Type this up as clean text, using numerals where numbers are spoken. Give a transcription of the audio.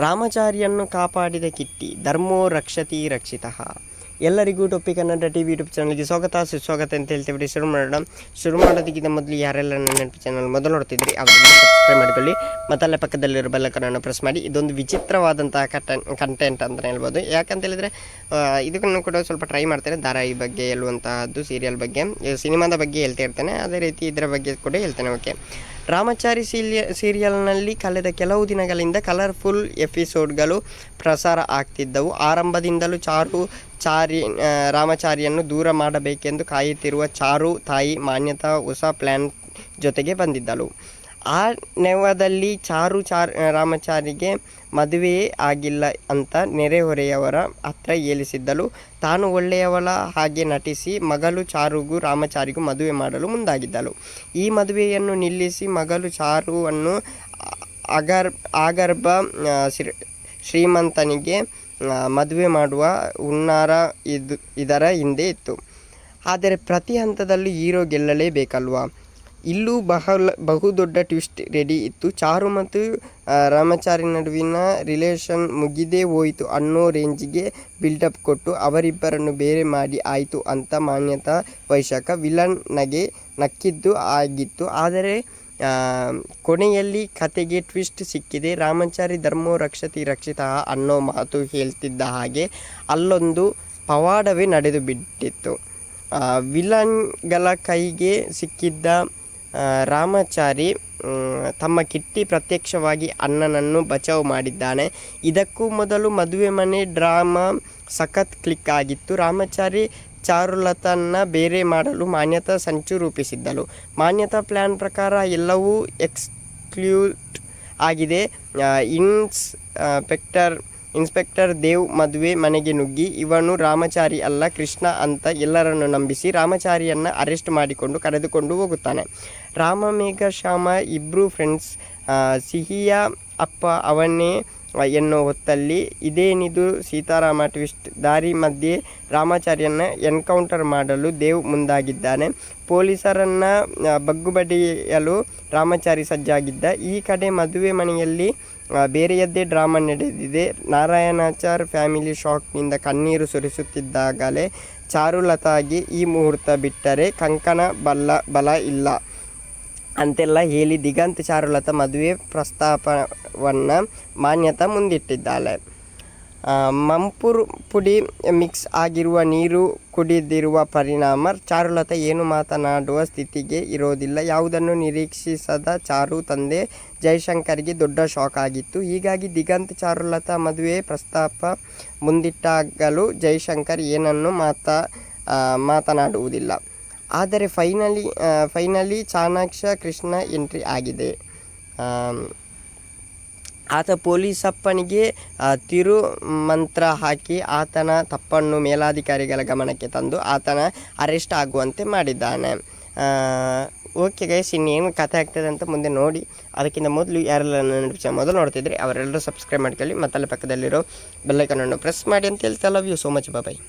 ರಾಮಚಾರಿಯನ್ನು ಕಾಪಾಡಿದ ಕಿಟ್ಟಿ ಧರ್ಮೋ ರಕ್ಷತಿ ರಕ್ಷಿತಃ. ಎಲ್ಲರಿಗೂ ಟೊಪ್ಪಿ ಕನ್ನಡ ಟಿವಿ ಯೂಟ್ಯೂಬ್ ಚಾನಲ್ಗೆ ಸುಸ್ವಾಗತ ಅಂತ ಹೇಳ್ತೀವಿ. ಶುರು ಮಾಡೋದಕ್ಕಿಂತ ಮೊದಲು ಯಾರೆಲ್ಲ ನನ್ನ ನೆನಪು ಚಾನಲ್ ಮೊದಲು ನೋಡ್ತಿದ್ರಿ ಅವರೆಲ್ಲ ಸಬ್ಸ್ಕ್ರೈಬ್ ಮಾಡಿಕೊಳ್ಳಿ, ಮತ್ತಲ್ಲೇ ಪಕ್ಕದಲ್ಲಿರೋ ಬೆಲ್ಲೈಕನ್ ಪ್ರೆಸ್ ಮಾಡಿ. ಇದೊಂದು ವಿಚಿತ್ರವಾದಂತಹ ಕಂಟೆಂಟ್ ಅಂತಲೇ ಹೇಳ್ಬೋದು. ಯಾಕಂತ ಹೇಳಿದರೆ ಇದನ್ನು ಕೂಡ ಸ್ವಲ್ಪ ಟ್ರೈ ಮಾಡ್ತೇನೆ. ಧಾರಾವಾಹಿ ಬಗ್ಗೆ ಹೇಳುವಂತಹದ್ದು, ಸೀರಿಯಲ್ ಬಗ್ಗೆ, ಸಿನಿಮಾದ ಬಗ್ಗೆ ಹೇಳ್ತಾ ಇರ್ತೇನೆ, ಅದೇ ರೀತಿ ಇದರ ಬಗ್ಗೆ ಕೂಡ ಹೇಳ್ತೇನೆ. ಓಕೆ, ರಾಮಚಾರಿ ಸೀರಿಯಲ್ನಲ್ಲಿ ಕಳೆದ ಕೆಲವು ದಿನಗಳಿಂದ ಕಲರ್ಫುಲ್ ಎಪಿಸೋಡ್ಗಳು ಪ್ರಸಾರ ಆಗ್ತಿದ್ದವು. ಆರಂಭದಿಂದಲೂ ರಾಮಚಾರಿಯನ್ನು ದೂರ ಮಾಡಬೇಕೆಂದು ಕಾಯುತ್ತಿರುವ ಚಾರು ತಾಯಿ ಮಾನ್ಯತಾ ಹೊಸ ಪ್ಲ್ಯಾನ್ ಜೊತೆಗೆ ಬಂದಿದ್ದಳು. ಆ ನೆವದಲ್ಲಿ ರಾಮಚಾರಿಗೆ ಮದುವೆಯೇ ಆಗಿಲ್ಲ ಅಂತ ನೆರೆಹೊರೆಯವರ ಹತ್ರ ಹೇಳಿಸಿದ್ದಳು. ತಾನು ಒಳ್ಳೆಯವಳ ಹಾಗೆ ನಟಿಸಿ ಮಗಳು ಚಾರುಗೂ ರಾಮಚಾರಿಗೂ ಮದುವೆ ಮಾಡಲು ಮುಂದಾಗಿದ್ದಳು. ಈ ಮದುವೆಯನ್ನು ನಿಲ್ಲಿಸಿ ಮಗಳು ಚಾರುವನ್ನು ಆಗರ್ಭ ಶ್ರೀಮಂತನಿಗೆ ಮದುವೆ ಮಾಡುವ ಹುನ್ನಾರ ಇದರ ಹಿಂದೆ ಇತ್ತು. ಆದರೆ ಪ್ರತಿ ಹಂತದಲ್ಲೂ ಹೀರೋ ಗೆಲ್ಲಲೇಬೇಕಲ್ವಾ? ಇಲ್ಲೂ ಬಹುದೊಡ್ಡ ಟ್ವಿಸ್ಟ್ ರೆಡಿ ಇತ್ತು. ಚಾರು ಮತ್ತು ರಾಮಚಾರಿ ನಡುವಿನ ರಿಲೇಷನ್ ಮುಗಿದೇ ಹೋಯಿತು ಅನ್ನೋ ರೇಂಜಿಗೆ ಬಿಲ್ಡಪ್ ಕೊಟ್ಟು ಅವರಿಬ್ಬರನ್ನು ಬೇರೆ ಮಾಡಿ ಆಯಿತು ಅಂತ ಮಾನ್ಯತಾ ವೈಶಾಖ ವಿಲನ್ಗೆ ನಕ್ಕಿದ್ದು ಆಗಿತ್ತು. ಆದರೆ ಕೊನೆಯಲ್ಲಿ ಕತೆಗೆ ಟ್ವಿಸ್ಟ್ ಸಿಕ್ಕಿದೆ. ರಾಮಚಾರಿ ಧರ್ಮೋ ರಕ್ಷತಿ ರಕ್ಷಿತಃ ಅನ್ನೋ ಮಾತು ಹೇಳ್ತಿದ್ದ ಹಾಗೆ ಅಲ್ಲೊಂದು ಪವಾಡವೇ ನಡೆದು ಬಿಟ್ಟಿತ್ತು. ವಿಲನ್ಗಳ ಕೈಗೆ ಸಿಕ್ಕಿದ್ದ ರಾಮಚಾರಿ ತಮ್ಮ ಕಿಟ್ಟಿ ಪ್ರತ್ಯಕ್ಷವಾಗಿ ಅಣ್ಣನನ್ನು ಬಚಾವ್ ಮಾಡಿದ್ದಾನೆ. ಇದಕ್ಕೂ ಮೊದಲು ಮದುವೆ ಮನೆ ಡ್ರಾಮಾ ಸಖತ್ ಕ್ಲಿಕ್ ಆಗಿತ್ತು. ರಾಮಚಾರಿ ಚಾರುಲತನ್ನ ಬೇರೆ ಮಾಡಲು ಮಾನ್ಯತಾ ಸಂಚು ರೂಪಿಸಿದ್ದಳು. ಮಾನ್ಯತಾ ಪ್ಲ್ಯಾನ್ ಪ್ರಕಾರ ಎಲ್ಲವೂ ಎಕ್ಸಿಕ್ಯೂಟ್ ಆಗಿದೆ. ಇನ್ಸ್ಪೆಕ್ಟರ್ ದೇವ್ ಮದುವೆ ಮನೆಗೆ ನುಗ್ಗಿ ಇವನು ರಾಮಚಾರಿ ಅಲ್ಲ ಕೃಷ್ಣ ಅಂತ ಎಲ್ಲರನ್ನು ನಂಬಿಸಿ ರಾಮಚಾರಿಯನ್ನು ಅರೆಸ್ಟ್ ಮಾಡಿಕೊಂಡು ಕರೆದುಕೊಂಡು ಹೋಗುತ್ತಾನೆ. ರಾಮ ಮೇಘ ಶ್ಯಾಮ ಇಬ್ಬರು ಫ್ರೆಂಡ್ಸ್. ಸಿಹಿಯ ಅಪ್ಪ ಅವನೇ ಎನ್ನೋ ಹೊತ್ತಲ್ಲಿ ಇದೇನಿದು ಸೀತಾರಾಮ ಟ್ವಿಸ್ಟ್. ದಾರಿ ಮಧ್ಯೆ ರಾಮಚಾರಿಯನ್ನು ಎನ್ಕೌಂಟರ್ ಮಾಡಲು ದೇವ್ ಮುಂದಾಗಿದ್ದಾನೆ. ಪೊಲೀಸರನ್ನು ಬಗ್ಗುಬಡಿಯಲು ರಾಮಚಾರಿ ಸಜ್ಜಾಗಿದ್ದ. ಈ ಕಡೆ ಮದುವೆ ಮನೆಯಲ್ಲಿ ಬೇರೆಯದ್ದೇ ಡ್ರಾಮಾ ನಡೆದಿದೆ. ನಾರಾಯಣಾಚಾರ್ ಫ್ಯಾಮಿಲಿ ಶಾಕ್ನಿಂದ ಕಣ್ಣೀರು ಸುರಿಸುತ್ತಿದ್ದಾಗಲೇ ಚಾರುಲತಾಗೆ ಈ ಮುಹೂರ್ತ ಬಿಟ್ಟರೆ ಕಂಕಣ ಬಲ ಇಲ್ಲ ಅಂತೆಲ್ಲ ಹೇಳಿ ದಿಗಂತ್ ಚಾರುಲತಾ ಮದುವೆ ಪ್ರಸ್ತಾಪವನ್ನು ಮಾನ್ಯತಾ ಮುಂದಿಟ್ಟಿದ್ದಾಳೆ. ಮಂಪುರ್ ಪುಡಿ ಮಿಕ್ಸ್ ಆಗಿರುವ ನೀರು ಕುಡಿದಿರುವ ಪರಿಣಾಮ ಚಾರುಲತಾ ಏನು ಮಾತನಾಡುವ ಸ್ಥಿತಿಗೆ ಇರೋದಿಲ್ಲ. ಯಾವುದನ್ನು ನಿರೀಕ್ಷಿಸದ ಚಾರು ತಂದೆ ಜೈಶಂಕರ್ಗೆ ದೊಡ್ಡ ಶಾಕ್ ಆಗಿತ್ತು. ಹೀಗಾಗಿ ದಿಗಂತ್ ಚಾರುಲತಾ ಮದುವೆ ಪ್ರಸ್ತಾಪ ಮುಂದಿಟ್ಟಾಗಲೂ ಜೈಶಂಕರ್ ಏನನ್ನು ಮಾತನಾಡುವುದಿಲ್ಲ. ಆದರೆ ಫೈನಲಿ ಚಾಣಾಕ್ಷ ಕೃಷ್ಣ ಎಂಟ್ರಿ ಆಗಿದೆ. ಆತ ಪೊಲೀಸಪ್ಪನಿಗೆ ತಿರು ಮಂತ್ರ ಹಾಕಿ ಆತನ ತಪ್ಪನ್ನು ಮೇಲಾಧಿಕಾರಿಗಳ ಗಮನಕ್ಕೆ ತಂದು ಆತನ ಅರೆಸ್ಟ್ ಆಗುವಂತೆ ಮಾಡಿದ್ದಾನೆ. ಓಕೆ ಗೈಸ್, ಇನ್ನೇನು ಕಥೆ ಆಗ್ತದೆ ಅಂತ ಮುಂದೆ ನೋಡಿ. ಅದಕ್ಕಿಂತ ಮೊದಲು ಯಾರೆಲ್ಲ ನನ್ನ ಮೊದಲು ನೋಡ್ತಿದ್ರೆ ಅವರೆಲ್ಲರೂ ಸಬ್ಸ್ಕ್ರೈಬ್ ಮಾಡ್ಕೊಳ್ಳಿ, ಮತ್ತಲ್ಲಿ ಪಕ್ಕದಲ್ಲಿರೋ ಬೆಲ್ಲೈಕನನ್ನು ಪ್ರೆಸ್ ಮಾಡಿ ಅಂತ ಹೇಳ್ತಾ. Love you so much, bye.